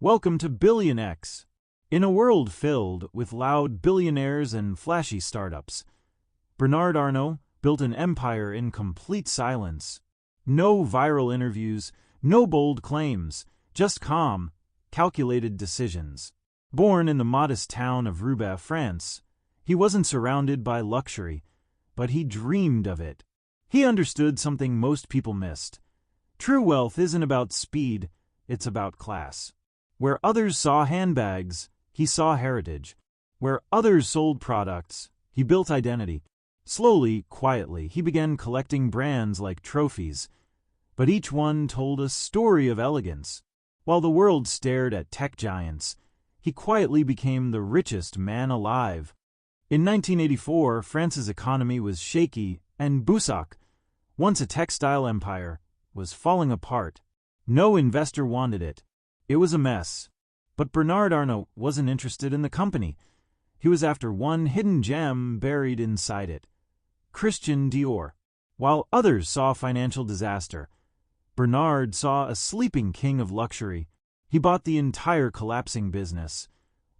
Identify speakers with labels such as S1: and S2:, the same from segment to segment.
S1: Welcome to BillionX. In a world filled with loud billionaires and flashy startups, Bernard Arnault built an empire in complete silence. No viral interviews, no bold claims, just calm, calculated decisions. Born in the modest town of Roubaix, France, he wasn't surrounded by luxury, but he dreamed of it. He understood something most people missed. True wealth isn't about speed, it's about class. Where others saw handbags, he saw heritage. Where others sold products, he built identity. Slowly, quietly, he began collecting brands like trophies, but each one told a story of elegance. While the world stared at tech giants, he quietly became the richest man alive. In 1984, France's economy was shaky, and Boussac, once a textile empire, was falling apart. No investor wanted it. It was a mess. But Bernard Arnault wasn't interested in the company. He was after one hidden gem buried inside it: Christian Dior. While others saw financial disaster, Bernard saw a sleeping king of luxury. He bought the entire collapsing business,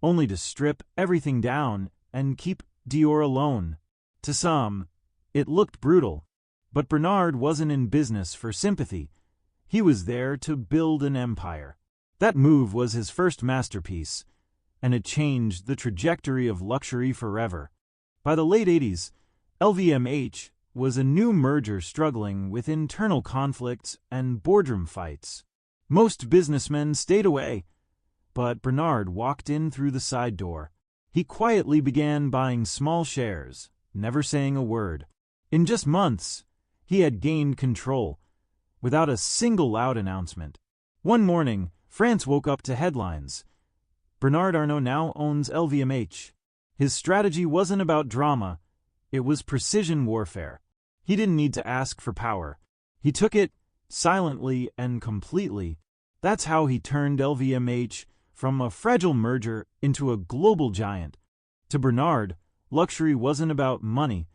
S1: only to strip everything down and keep Dior alone. To some, it looked brutal, but Bernard wasn't in business for sympathy. He was there to build an empire. That move was his first masterpiece, and it changed the trajectory of luxury forever. By the late 80s, LVMH was a new merger struggling with internal conflicts and boardroom fights. Most businessmen stayed away, but Bernard walked in through the side door. He quietly began buying small shares, never saying a word. In just months, he had gained control, without a single loud announcement. One morning, France woke up to headlines. Bernard Arnault now owns LVMH. His strategy wasn't about drama, it was precision warfare. He didn't need to ask for power. He took it silently and completely. That's how he turned LVMH from a fragile merger into a global giant. To Bernard, luxury wasn't about money,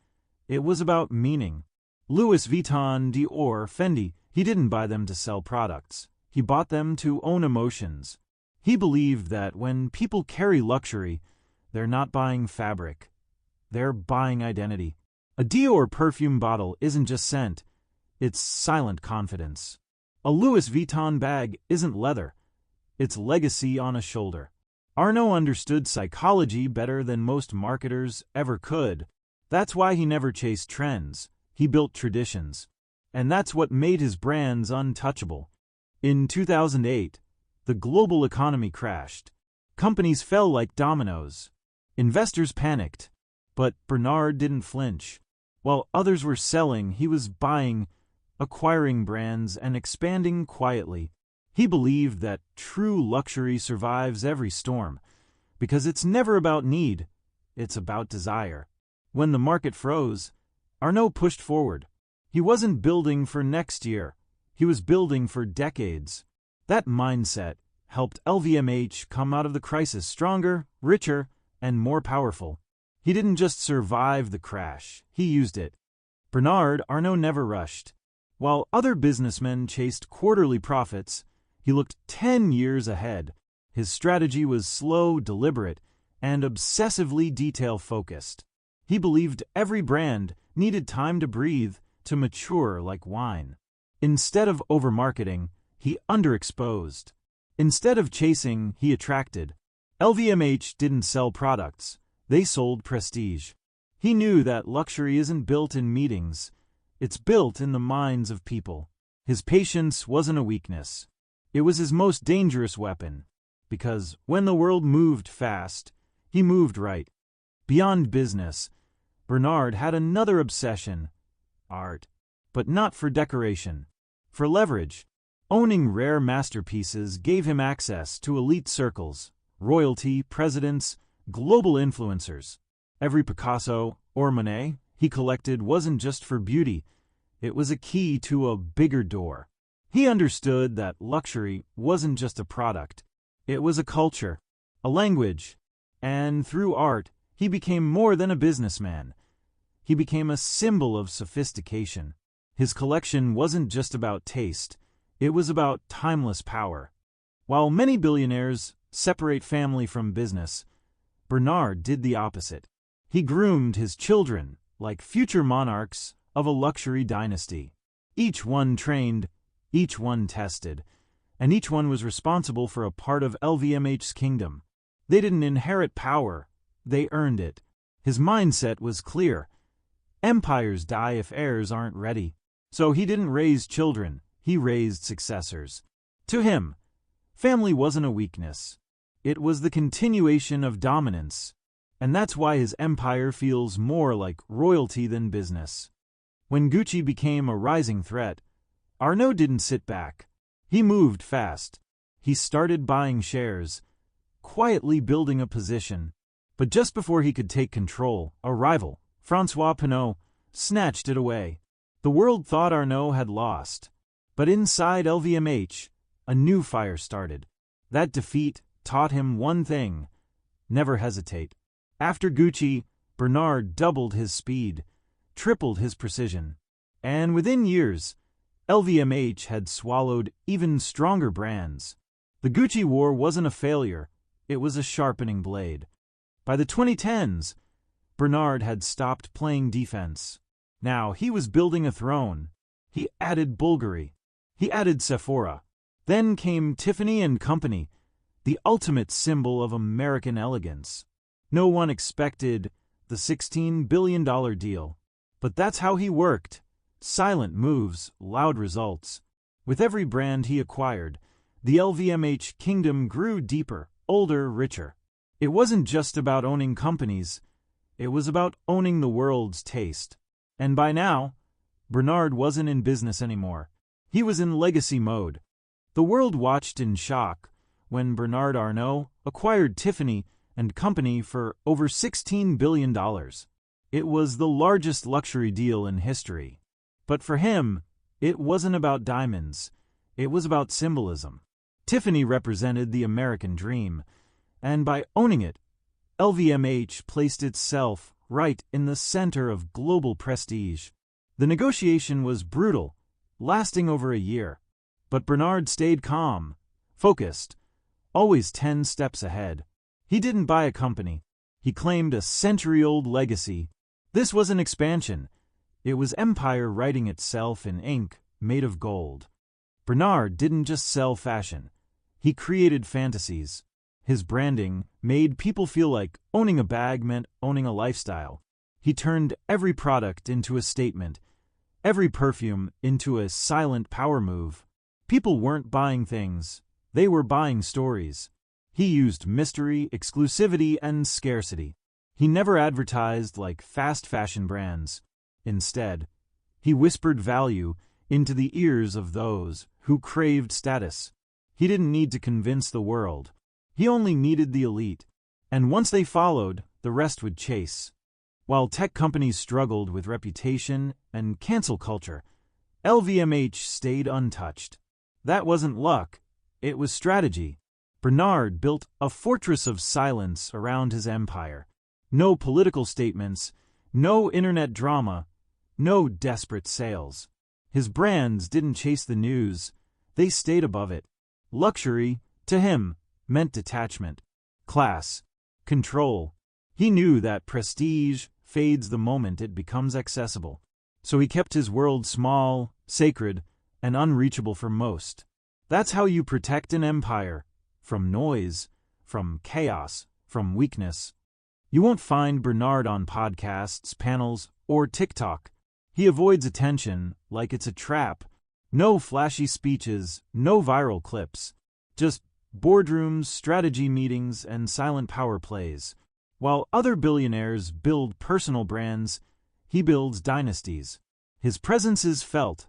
S1: it was about meaning. Louis Vuitton, Dior, Fendi, he didn't buy them to sell products. He bought them to own emotions. He believed that when people carry luxury, they're not buying fabric. They're buying identity. A Dior perfume bottle isn't just scent, it's silent confidence. A Louis Vuitton bag isn't leather, it's legacy on a shoulder. Arnault understood psychology better than most marketers ever could. That's why he never chased trends. He built traditions. And that's what made his brands untouchable. In 2008, the global economy crashed. Companies fell like dominoes. Investors panicked. But Bernard didn't flinch. While others were selling, he was buying, acquiring brands, and expanding quietly. He believed that true luxury survives every storm, because it's never about need, it's about desire. When the market froze, Arnault pushed forward. He wasn't building for next year. He was building for decades. That mindset helped LVMH come out of the crisis stronger, richer, and more powerful. He didn't just survive the crash, he used it. Bernard Arnault never rushed. While other businessmen chased quarterly profits, he looked 10 years ahead. His strategy was slow, deliberate, and obsessively detail-focused. He believed every brand needed time to breathe, to mature like wine. Instead of over-marketing, he underexposed. Instead of chasing, he attracted. LVMH didn't sell products, they sold prestige. He knew that luxury isn't built in meetings, it's built in the minds of people. His patience wasn't a weakness. It was his most dangerous weapon, because when the world moved fast, he moved right. Beyond business, Bernard had another obsession: art. But not for decoration, for leverage. Owning rare masterpieces gave him access to elite circles, royalty, presidents, global influencers. Every Picasso or Monet he collected wasn't just for beauty, it was a key to a bigger door. He understood that luxury wasn't just a product, it was a culture, a language, and through art, he became more than a businessman. He became a symbol of sophistication. His collection wasn't just about taste, it was about timeless power. While many billionaires separate family from business, Bernard did the opposite. He groomed his children like future monarchs of a luxury dynasty. Each one trained, each one tested, and each one was responsible for a part of LVMH's kingdom. They didn't inherit power, they earned it. His mindset was clear. Empires die if heirs aren't ready. So he didn't raise children, he raised successors. To him, family wasn't a weakness. It was the continuation of dominance. And that's why his empire feels more like royalty than business. When Gucci became a rising threat, Arnault didn't sit back. He moved fast. He started buying shares, quietly building a position. But just before he could take control, a rival, François Pinault, snatched it away. The world thought Arnault had lost. But inside LVMH, a new fire started. That defeat taught him one thing: never hesitate. After Gucci, Bernard doubled his speed, tripled his precision. And within years, LVMH had swallowed even stronger brands. The Gucci war wasn't a failure, it was a sharpening blade. By the 2010s, Bernard had stopped playing defense. Now he was building a throne. He added Bulgari. He added Sephora. Then came Tiffany Co, the ultimate symbol of American elegance. No one expected the $16 billion deal. But that's how he worked. Silent moves, loud results. With every brand he acquired, the LVMH kingdom grew deeper, older, richer. It wasn't just about owning companies. It was about owning the world's taste. And by now, Bernard wasn't in business anymore. He was in legacy mode. The world watched in shock when Bernard Arnault acquired Tiffany Co for over $16 billion. It was the largest luxury deal in history. But for him, it wasn't about diamonds. It was about symbolism. Tiffany represented the American dream, and by owning it, LVMH placed itself right in the center of global prestige. The negotiation was brutal, lasting over a year. But Bernard stayed calm, focused, always 10 steps ahead. He didn't buy a company. He claimed a century-old legacy. This was an expansion. It was empire writing itself in ink made of gold. Bernard didn't just sell fashion. He created fantasies. His branding made people feel like owning a bag meant owning a lifestyle. He turned every product into a statement, every perfume into a silent power move. People weren't buying things. They were buying stories. He used mystery, exclusivity, and scarcity. He never advertised like fast fashion brands. Instead, he whispered value into the ears of those who craved status. He didn't need to convince the world. He only needed the elite. And once they followed, the rest would chase. While tech companies struggled with reputation and cancel culture, LVMH stayed untouched. That wasn't luck. It was strategy. Bernard built a fortress of silence around his empire. No political statements, no internet drama, no desperate sales. His brands didn't chase the news. They stayed above it. Luxury, to him, meant detachment, class, control. He knew that prestige fades the moment it becomes accessible. So he kept his world small, sacred, and unreachable for most. That's how you protect an empire. From noise, from chaos, from weakness. You won't find Bernard on podcasts, panels, or TikTok. He avoids attention like it's a trap. No flashy speeches, no viral clips. Just boardrooms, strategy meetings, and silent power plays. While other billionaires build personal brands, he builds dynasties. His presence is felt,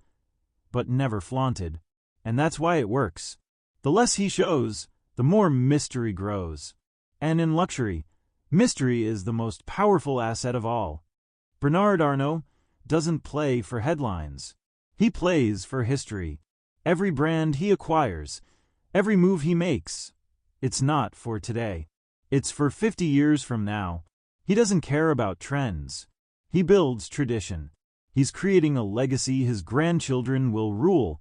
S1: but never flaunted. And that's why it works. The less he shows, the more mystery grows. And in luxury, mystery is the most powerful asset of all. Bernard Arnault doesn't play for headlines. He plays for history. Every brand he acquires, every move he makes, it's not for today. It's for 50 years from now. He doesn't care about trends. He builds tradition. He's creating a legacy his grandchildren will rule,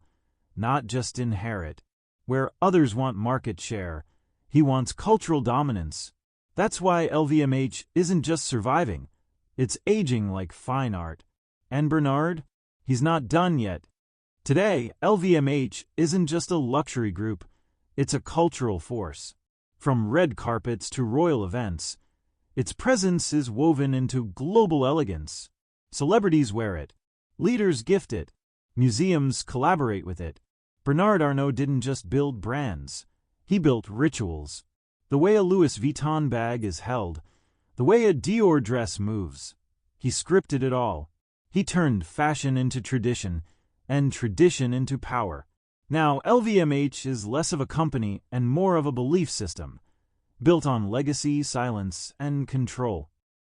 S1: not just inherit. Where others want market share, he wants cultural dominance. That's why LVMH isn't just surviving, it's aging like fine art. And Bernard? He's not done yet. Today, LVMH isn't just a luxury group, it's a cultural force. From red carpets to royal events, its presence is woven into global elegance. Celebrities wear it, leaders gift it, museums collaborate with it. Bernard Arnault didn't just build brands, he built rituals. The way a Louis Vuitton bag is held, the way a Dior dress moves. He scripted it all. He turned fashion into tradition, and tradition into power. Now, LVMH is less of a company and more of a belief system, built on legacy, silence, and control.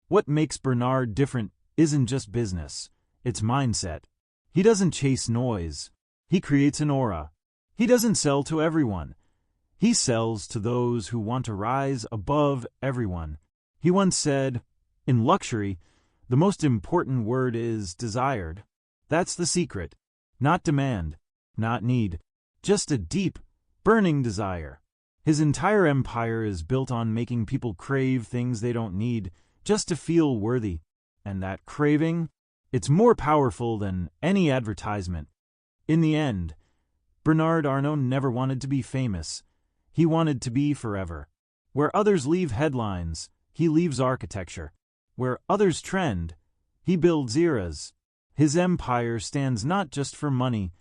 S1: What makes Bernard different isn't just business, it's mindset. He doesn't chase noise, he creates an aura. He doesn't sell to everyone, he sells to those who want to rise above everyone. He once said, "In luxury, the most important word is desired." That's the secret. Not demand, not need, just a deep, burning desire. His entire empire is built on making people crave things they don't need just to feel worthy. And that craving, it's more powerful than any advertisement. In the end, Bernard Arnault never wanted to be famous. He wanted to be forever. Where others leave headlines, he leaves architecture. Where others trend, he builds eras. His empire stands not just for money,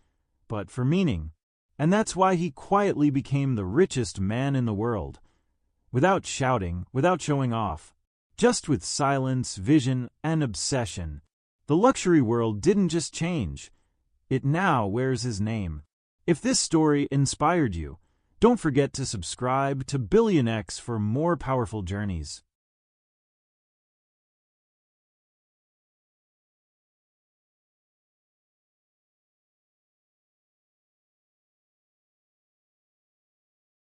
S1: but for meaning. And that's why he quietly became the richest man in the world. Without shouting, without showing off. Just with silence, vision, and obsession. The luxury world didn't just change. It now wears his name. If this story inspired you, don't forget to subscribe to BillionX for more powerful journeys.